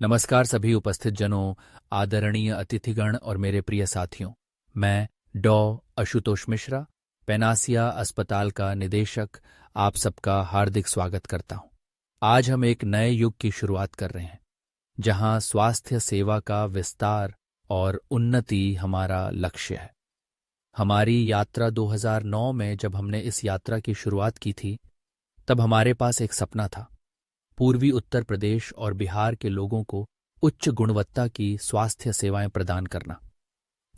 नमस्कार सभी उपस्थित जनों, आदरणीय अतिथिगण और मेरे प्रिय साथियों। मैं डॉ आशुतोष मिश्रा, पेनासिया अस्पताल का निदेशक, आप सबका हार्दिक स्वागत करता हूं। आज हम एक नए युग की शुरुआत कर रहे हैं, जहां स्वास्थ्य सेवा का विस्तार और उन्नति हमारा लक्ष्य है। हमारी यात्रा 2009 में जब हमने इस यात्रा की शुरुआत की थी, तब हमारे पास एक सपना था, पूर्वी उत्तर प्रदेश और बिहार के लोगों को उच्च गुणवत्ता की स्वास्थ्य सेवाएं प्रदान करना।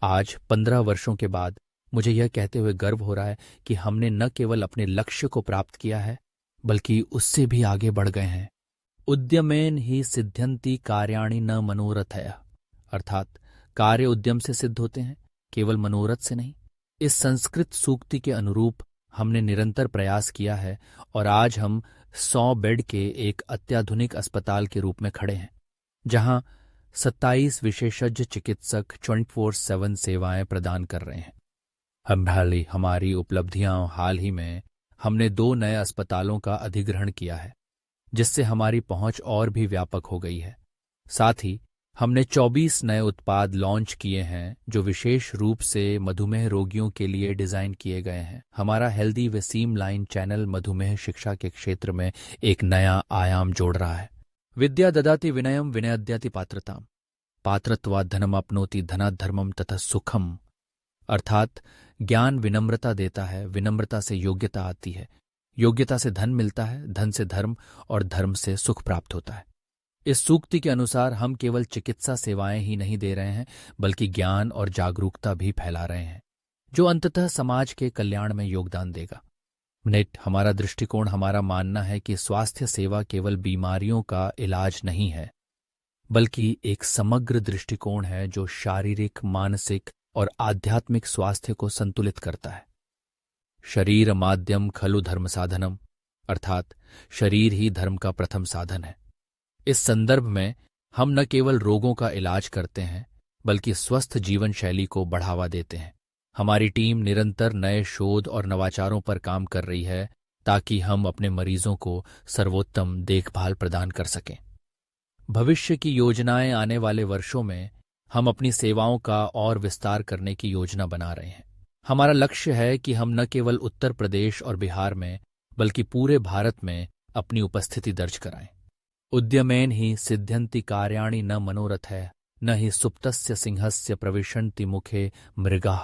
आज 15 वर्षों के बाद मुझे यह कहते हुए गर्व हो रहा है कि हमने न केवल अपने लक्ष्य को प्राप्त किया है, बल्कि उससे भी आगे बढ़ गए हैं। उद्यमेन ही सिद्ध्यन्ति कार्याणि न मनोरथया, अर्थात कार्य उद्यम से सिद्ध होते हैं, केवल मनोरथ से नहीं। इस संस्कृत सूक्ति के अनुरूप हमने निरंतर प्रयास किया है और आज हम 100 बेड के एक अत्याधुनिक अस्पताल के रूप में खड़े हैं, जहां 27 विशेषज्ञ चिकित्सक 24/7 सेवाएं प्रदान कर रहे हैं। हमारी उपलब्धियां हाल ही में हमने 2 नए अस्पतालों का अधिग्रहण किया है, जिससे हमारी पहुंच और भी व्यापक हो गई है। साथ ही हमने 24 नए उत्पाद लॉन्च किए हैं, जो विशेष रूप से मधुमेह रोगियों के लिए डिजाइन किए गए हैं। हमारा हेल्दी व सीम लाइन चैनल मधुमेह शिक्षा के क्षेत्र में एक नया आयाम जोड़ रहा है। विद्या ददाति विनयम विनयद्याति पात्रताम, पात्रत्वात् धनमाप्नोति धनात् धर्मम तथा सुखम, अर्थात ज्ञान विनम्रता देता है, विनम्रता से योग्यता आती है, योग्यता से धन मिलता है, धन से धर्म और धर्म से सुख प्राप्त होता है। इस सूक्ति के अनुसार हम केवल चिकित्सा सेवाएं ही नहीं दे रहे हैं, बल्कि ज्ञान और जागरूकता भी फैला रहे हैं, जो अंततः समाज के कल्याण में योगदान देगा। हमारा दृष्टिकोण, हमारा मानना है कि स्वास्थ्य सेवा केवल बीमारियों का इलाज नहीं है, बल्कि एक समग्र दृष्टिकोण है जो शारीरिक, मानसिक और आध्यात्मिक स्वास्थ्य को संतुलित करता है। शरीर माध्यम खलु धर्म साधनम, अर्थात शरीर ही धर्म का प्रथम साधन है। इस संदर्भ में हम न केवल रोगों का इलाज करते हैं, बल्कि स्वस्थ जीवन शैली को बढ़ावा देते हैं। हमारी टीम निरंतर नए शोध और नवाचारों पर काम कर रही है, ताकि हम अपने मरीजों को सर्वोत्तम देखभाल प्रदान कर सकें। भविष्य की योजनाएं, आने वाले वर्षों में हम अपनी सेवाओं का और विस्तार करने की योजना बना रहे हैं। हमारा लक्ष्य है कि हम न केवल उत्तर प्रदेश और बिहार में, बल्कि पूरे भारत में अपनी उपस्थिति दर्ज कराएं। उद्यमेन ही सिद्ध्यन्ति कार्याणि न मनोरथया, न ही सुप्तस्य सिंहस्य प्रविशन्ति मुखे मृगाः,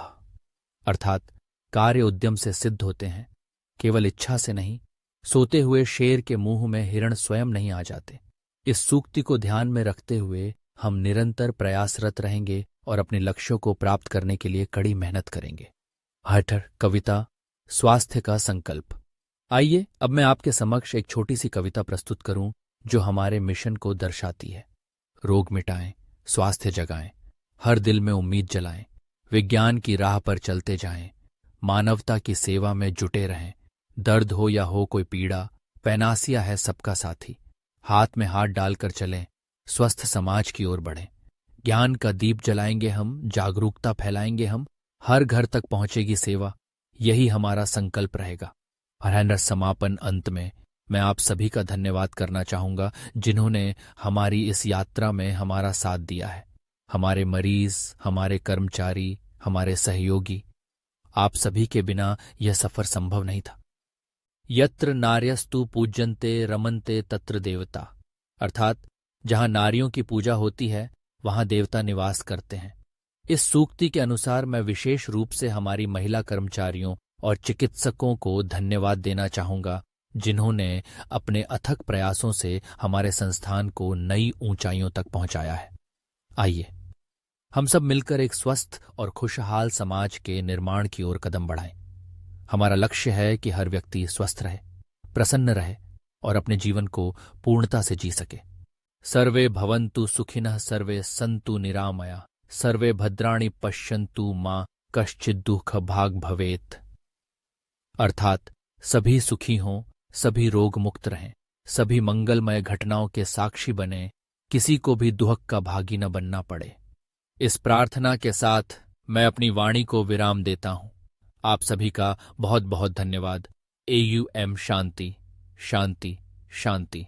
अर्थात कार्य उद्यम से सिद्ध होते हैं, केवल इच्छा से नहीं। सोते हुए शेर के मुंह में हिरण स्वयं नहीं आ जाते। इस सूक्ति को ध्यान में रखते हुए हम निरंतर प्रयासरत रहेंगे और अपने लक्ष्यों को प्राप्त करने के लिए कड़ी मेहनत करेंगे। हठर कविता, स्वास्थ्य का संकल्प। आइए अब मैं आपके समक्ष एक छोटी सी कविता प्रस्तुत करूं, जो हमारे मिशन को दर्शाती है। रोग मिटाएं, स्वास्थ्य जगाएं, हर दिल में उम्मीद जलाएं, विज्ञान की राह पर चलते जाएं, मानवता की सेवा में जुटे रहें। दर्द हो या हो कोई पीड़ा, पेनासिया है सबका साथी। हाथ में हाथ डालकर चलें, स्वस्थ समाज की ओर बढ़ें। ज्ञान का दीप जलाएंगे हम, जागरूकता फैलाएंगे हम, हर घर तक पहुंचेगी सेवा, यही हमारा संकल्प रहेगा। और समापन अंत में मैं आप सभी का धन्यवाद करना चाहूंगा, जिन्होंने हमारी इस यात्रा में हमारा साथ दिया है। हमारे मरीज, हमारे कर्मचारी, हमारे सहयोगी, आप सभी के बिना यह सफर संभव नहीं था। यत्र नार्यस्तु पूज्यन्ते रमन्ते तत्र देवता, अर्थात जहां नारियों की पूजा होती है, वहां देवता निवास करते हैं। इस सूक्ति के अनुसार मैं विशेष रूप से हमारी महिला कर्मचारियों और चिकित्सकों को धन्यवाद देना चाहूंगा, जिन्होंने अपने अथक प्रयासों से हमारे संस्थान को नई ऊंचाइयों तक पहुंचाया है। आइए हम सब मिलकर एक स्वस्थ और खुशहाल समाज के निर्माण की ओर कदम बढ़ाएं। हमारा लक्ष्य है कि हर व्यक्ति स्वस्थ रहे, प्रसन्न रहे और अपने जीवन को पूर्णता से जी सके। सर्वे भवन्तु सुखिनः, सर्वे सन्तु निरामया, सर्वे भद्राणि पश्यन्तु मा कश्चित् दुःख भाग भवेत्, अर्थात सभी सुखी हों, सभी रोग मुक्त रहें, सभी मंगलमय घटनाओं के साक्षी बने, किसी को भी दुख का भागी न बनना पड़े। इस प्रार्थना के साथ मैं अपनी वाणी को विराम देता हूं। आप सभी का बहुत बहुत धन्यवाद। AUM शांति शांति शांति।